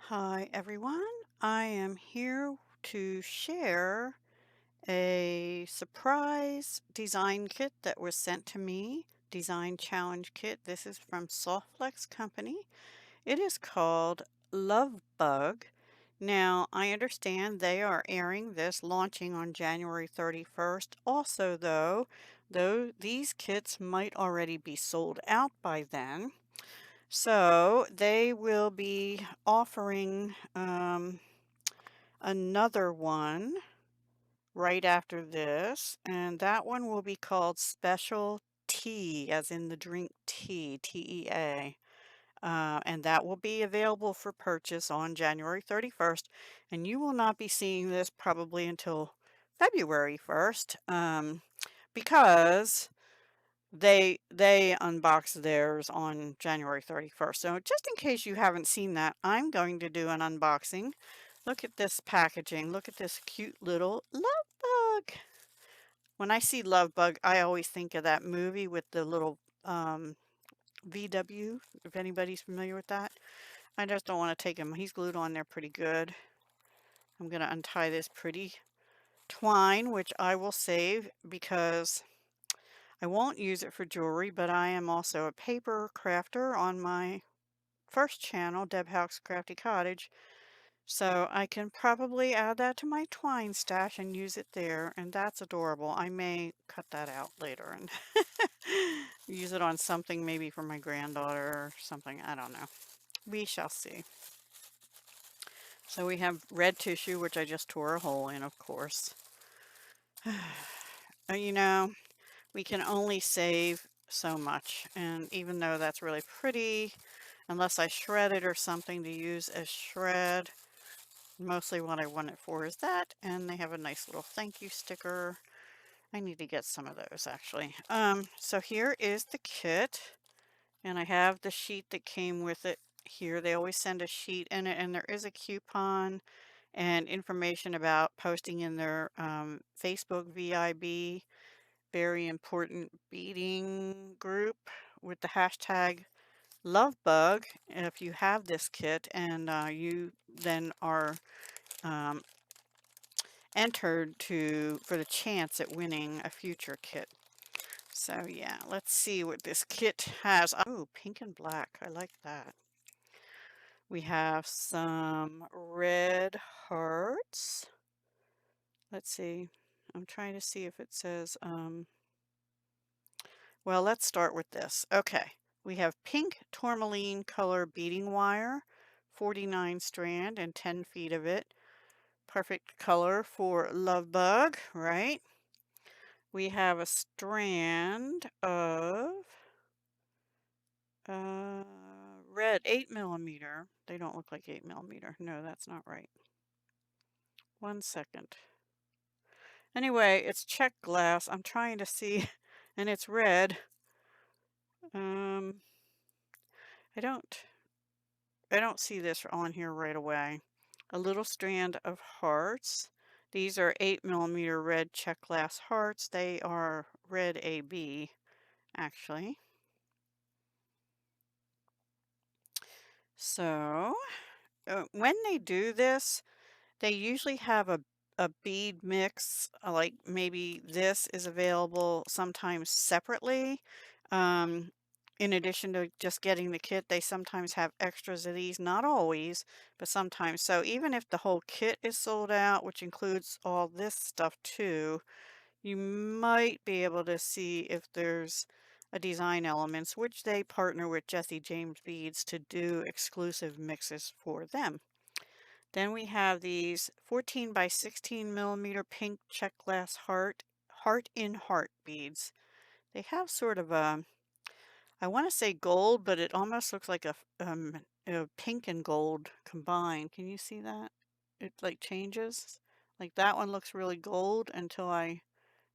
Hi everyone, I am here to share a surprise design kit that was sent to me, design challenge kit. This is from Softflex Company. It is called LOVEBUG. Now, I understand they are airing this launching on January 31st. Also, though these kits might already be sold out by then. So they will be offering another one right after this, and that one will be called Special Tea, as in the drink tea, TEA. And that will be available for purchase on January 31st. And you will not be seeing this probably until February 1st, because they unboxed theirs on January 31st. So just in case you haven't seen that, I'm going to do an unboxing. Look at this packaging. Look at this cute little love bug. When I see love bug, I always think of that movie with the little VW, if anybody's familiar with that. I just don't want to take him. He's glued on there pretty good. I'm going to untie this pretty twine, which I will save because I won't use it for jewelry, but I am also a paper crafter on my first channel, Deb Houck's Crafty Cottage. So I can probably add that to my twine stash and use it there, and that's adorable. I may cut that out later and use it on something maybe for my granddaughter or something. I don't know. We shall see. So we have red tissue, which I just tore a hole in, of course. You know, we can only save so much, and even though that's really pretty, unless I shred it or something to use as shred, mostly what I want it for is that. And they have a nice little thank you sticker. I need to get some of those actually. So here is the kit, and I have the sheet that came with it here. They always send a sheet in it, and there is a coupon and information about posting in their Facebook VIB, very important beading group, with the hashtag LOVEBUG. If you have this kit, and you then are um, entered for the chance at winning a future kit. So yeah, let's see what this kit has. Oh, pink and black. I like that. We have some red hearts. Let's see. I'm trying to see if it says, well, let's start with this. Okay. We have pink tourmaline color beading wire, 49 strand and 10 feet of it. Perfect color for LOVEBUG, right? We have a strand of red 8mm. They don't look like 8mm. No, that's not right. 1 second. Anyway, it's check glass. I'm trying to see, and it's red. Um, I don't see this on here right away. A little strand of hearts. These are 8mm red check glass hearts. They are red AB, actually. So, when they do this, they usually have a bead mix, like maybe this is available sometimes separately. Um, in addition to just getting the kit, they sometimes have extras of these, not always, but sometimes. So even if the whole kit is sold out, which includes all this stuff too, you might be able to see if there's a design elements, which they partner with Jesse James Beads to do exclusive mixes for them. Then we have these 14 by 16mm pink check glass heart in heart beads. They have sort of a, I want to say gold, but it almost looks like a pink and gold combined. Can you see that? It like changes. Like that one looks really gold until I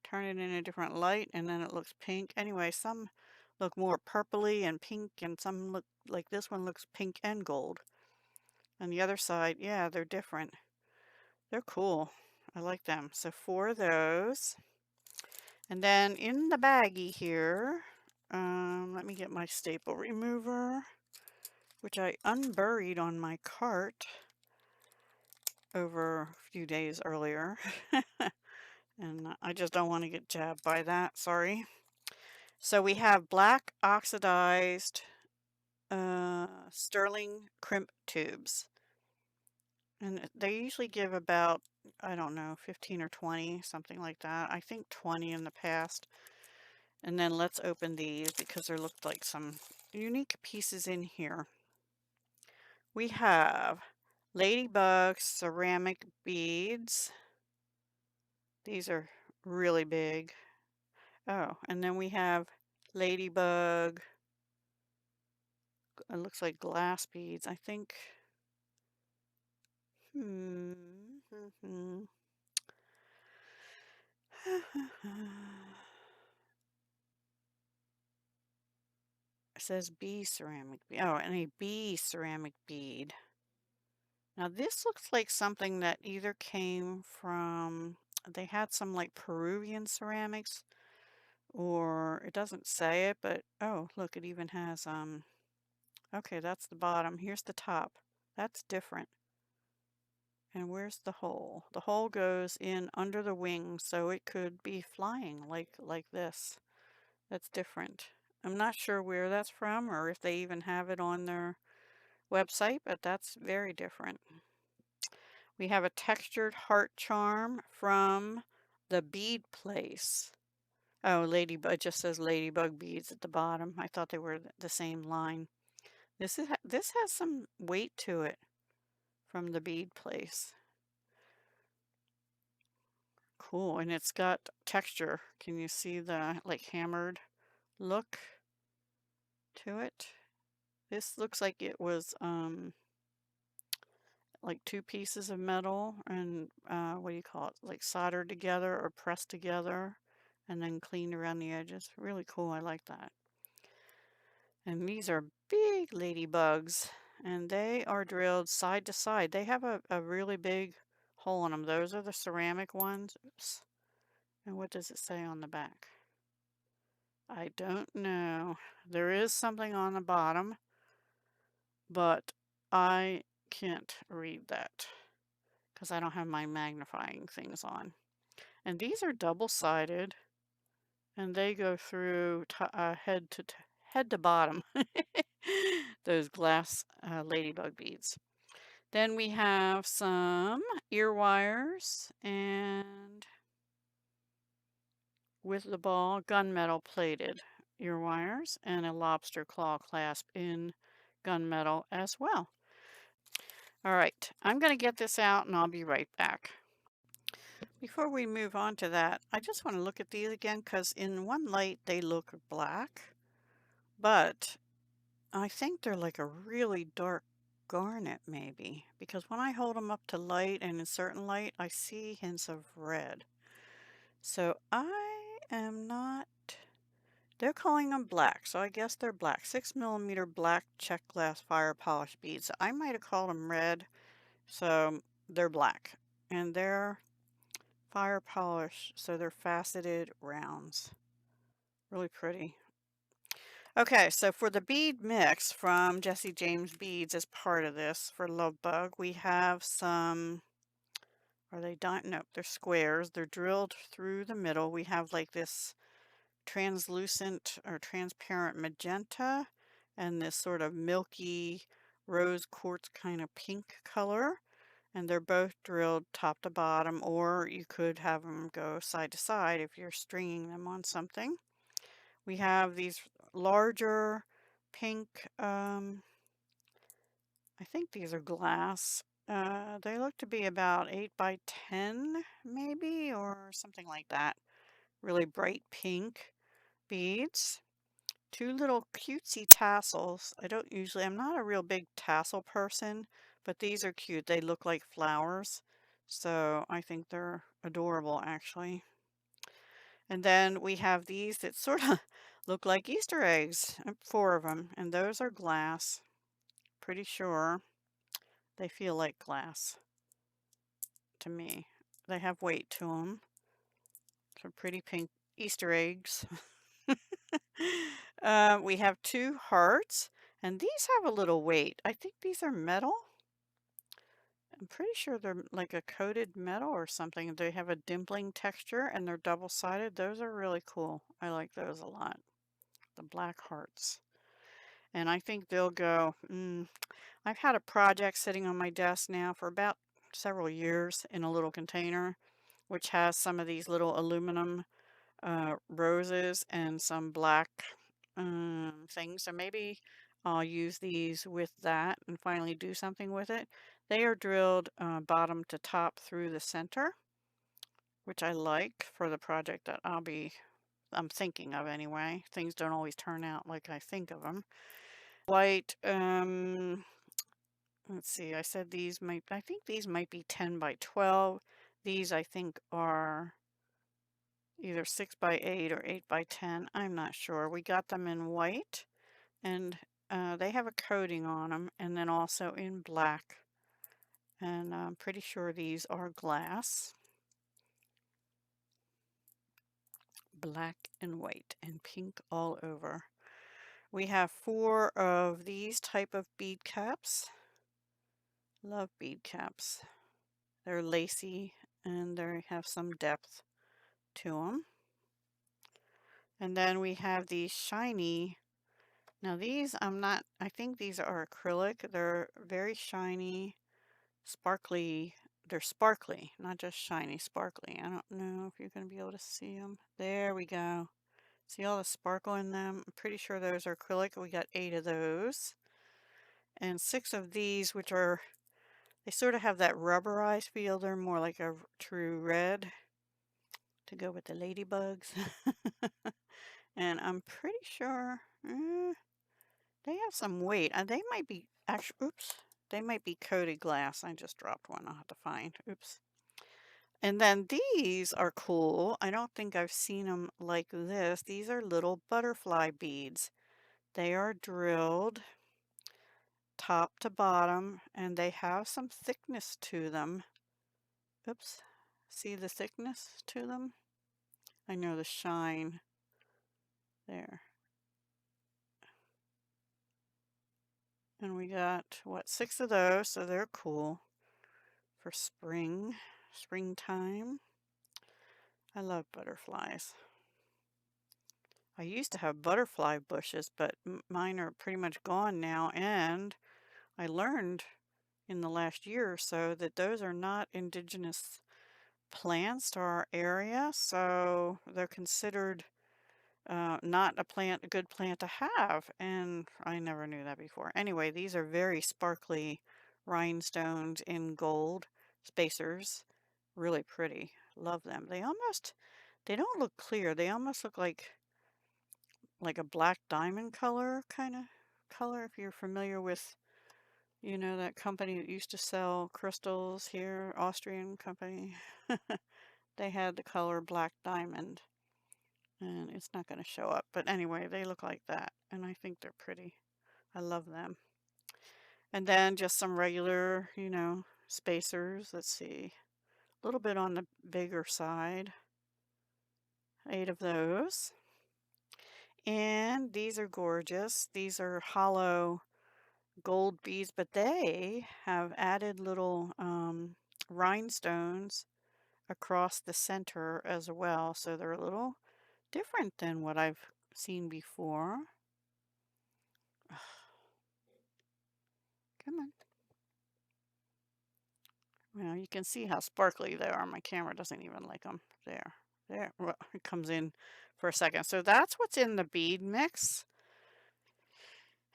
turn it in a different light, and then it looks pink. Anyway, some look more purpley and pink, and some look like this one looks pink and gold. On the other side, yeah, they're different. They're cool. I like them. So 4 of those. And then in the baggie here, let me get my staple remover. which I unburied on my cart over a few days earlier. And I just don't want to get jabbed by that, sorry. So we have black oxidized sterling crimp tubes. And they usually give about, I don't know, 15 or 20, something like that. I think 20 in the past. And then let's open these because there looked like some unique pieces in here. We have Ladybug ceramic beads. These are really big. Oh, and then we have Ladybug, it looks like glass beads, I think. It says bee ceramic bead. Oh, and a bee ceramic bead. Now this looks like something that either came from, they had some like Peruvian ceramics, or it doesn't say it, but oh, look, it even has, okay, that's the bottom. Here's the top. That's different. And where's the hole? The hole goes in under the wing, so it could be flying like this. That's different. I'm not sure where that's from or if they even have it on their website, but that's very different. We have a textured heart charm from the Bead Place. Oh, Ladybug, it just says Ladybug beads at the bottom. I thought they were the same line. This has some weight to it from the Bead Place. Cool, and it's got texture. Can you see the like hammered look to it? This looks like it was like two pieces of metal and what do you call it? Like soldered together or pressed together and then cleaned around the edges. Really cool. I like that. And these are big ladybugs and they are drilled side to side. They have a really big hole in them. Those are the ceramic ones. Oops. And what does it say on the back? I don't know. There is something on the bottom, but I can't read that because I don't have my magnifying things on. And these are double-sided, and they go through head to bottom. Those glass ladybug beads. Then we have some ear wires and with the ball gunmetal plated ear wires and a lobster claw clasp in gunmetal as well. All right, I'm going to get this out and I'll be right back. Before we move on to that, I just want to look at these again because in one light they look black, but I think they're like a really dark garnet maybe because when I hold them up to light and in certain light, I see hints of red. So I am not. They're calling them black, so I guess they're black. 6mm black check glass fire polish beads. I might have called them red, so they're black. And they're fire polish, so they're faceted rounds. Really pretty. Okay, so for the bead mix from Jesse James Beads as part of this for LOVEBUG, we have some, are they no, they're squares. They're drilled through the middle. We have like this translucent or transparent magenta and this sort of milky rose quartz kind of pink color. And they're both drilled top to bottom, or you could have them go side to side if you're stringing them on something. We have these larger pink, I think these are glass. They look to be about 8 by 10 maybe, or something like that. Really bright pink beads. Two little cutesy tassels. I'm not a real big tassel person, but these are cute. They look like flowers. So I think they're adorable actually. And then we have these that sort of look like Easter eggs, 4 of them, and those are glass. Pretty sure they feel like glass to me. They have weight to them. Some pretty pink Easter eggs. We have 2 hearts, And these have a little weight. I think these are metal. I'm pretty sure they're like a coated metal or something. They have a dimpling texture and they're double-sided. Those are really cool. I like those a lot. The black hearts. And I think they'll go, I've had a project sitting on my desk now for about several years in a little container, which has some of these little aluminum roses and some black things. So maybe I'll use these with that and finally do something with it. They are drilled bottom to top through the center, which I like for the project that I'm thinking of anyway. Things don't always turn out like I think of them. White, let's see, I think these might be 10 by 12. These I think are either 6 by 8 or 8 by 10. I'm not sure. We got them in white and they have a coating on them and then also in black. And I'm pretty sure these are glass. Black and white and pink all over. We have 4 of these type of bead caps. Love bead caps. They're lacy and they have some depth to them. And then we have these shiny. Now these I think these are acrylic. They're very shiny, sparkly. They're sparkly, not just shiny, sparkly. I don't know if you're going to be able to see them. There we go. See all the sparkle in them? I'm pretty sure those are acrylic. We got 8 of those. And 6 of these, which are, they sort of have that rubberized feel. They're more like a true red to go with the ladybugs. And I'm pretty sure they have some weight. They might be, actually, oops, they might be coated glass. I just dropped one. I'll have to find. Oops. And then these are cool. I don't think I've seen them like this. These are little butterfly beads. They are drilled top to bottom and they have some thickness to them. Oops. See the thickness to them? I know the shine there. And we got, what, 6 of those, so they're cool for springtime. I love butterflies. I used to have butterfly bushes, but mine are pretty much gone now, and I learned in the last year or so that those are not indigenous plants to our area, so they're considered not a good plant to have, and I never knew that before. Anyway, these are very sparkly rhinestones in gold spacers. Really pretty. Love them. They don't look clear. They almost look like a black diamond color kind of color, if you're familiar with, that company that used to sell crystals here, Austrian company. They had the color black diamond. And it's not going to show up. But anyway, they look like that. And I think they're pretty. I love them. And then just some regular, spacers. Let's see. A little bit on the bigger side. 8 of those. And these are gorgeous. These are hollow gold beads, but they have added little rhinestones across the center as well. So they're a little different than what I've seen before. Come on. Well, you can see how sparkly they are. My camera doesn't even like them. There. Well, it comes in for a second. So that's what's in the bead mix.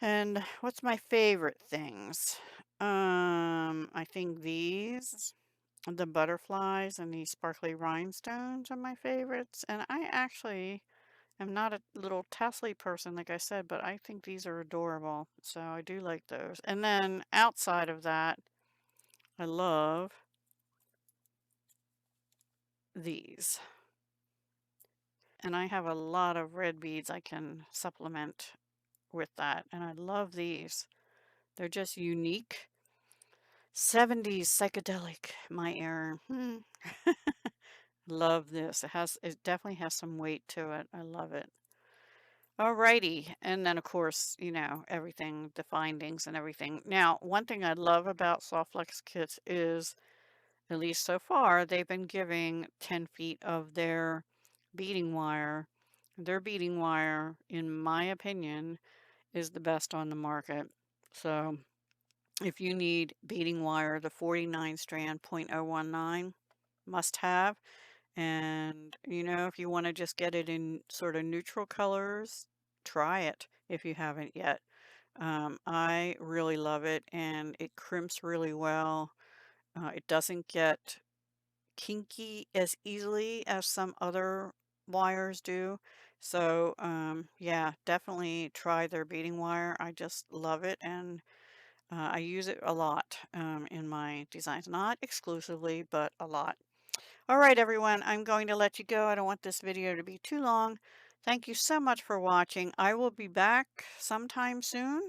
And what's my favorite things? I think the butterflies and these sparkly rhinestones are my favorites. And I actually am not a little tassely person, like I said, but I think these are adorable. So I do like those. And then outside of that, I love these. And I have a lot of red beads I can supplement with that. And I love these. They're just unique. 70s psychedelic, my era. Love this. It definitely has some weight to it. I love it. Alrighty. And then, of course, everything, the findings and everything. Now, one thing I love about Softflex kits is, at least so far, they've been giving 10 feet of their beading wire. Their beading wire, in my opinion, is the best on the market. So if you need beading wire, the 49 strand 0.019 must have. And, if you want to just get it in sort of neutral colors, try it if you haven't yet. I really love it and it crimps really well. It doesn't get kinky as easily as some other wires do. So, yeah, definitely try their beading wire. I just love it and I use it a lot in my designs. Not exclusively, but a lot. All right, everyone, I'm going to let you go. I don't want this video to be too long. Thank you so much for watching. I will be back sometime soon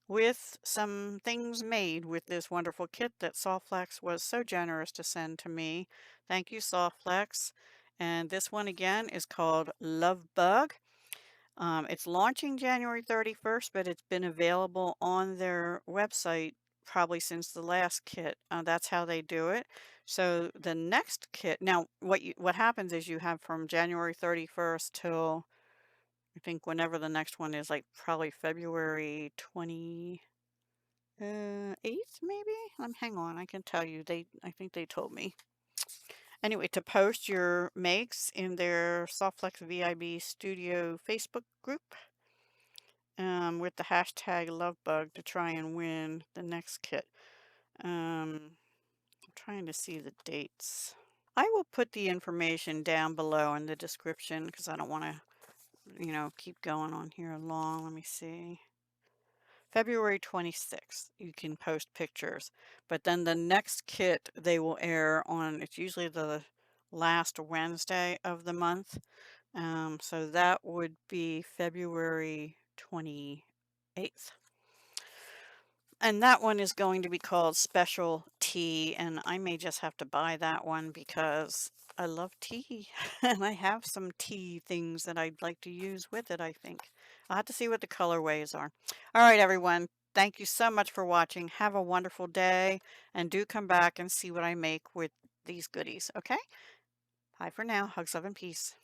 with some things made with this wonderful kit that Softflex was so generous to send to me. Thank you, Softflex. And this one again is called LOVEBUG. It's launching January 31st, but it's been available on their website probably since the last kit. That's how they do it. So the next kit, now what happens is you have from January 31st till I think whenever the next one is, like probably February 28th, maybe? Hang on, I can tell you. I think they told me. Anyway, to post your makes in their Softflex VIB Studio Facebook group with the hashtag LOVEBUG to try and win the next kit. I'm trying to see the dates. I will put the information down below in the description because I don't want to, keep going on here long. Let me see. February 26th, you can post pictures. But then the next kit they will air on, it's usually the last Wednesday of the month. So that would be February 28th. And that one is going to be called Special Tea, and I may just have to buy that one because I love tea, and I have some tea things that I'd like to use with it, I think. I'll have to see what the colorways are. All right, everyone. Thank you so much for watching. Have a wonderful day, and do come back and see what I make with these goodies, okay? Bye for now. Hugs, love, and peace.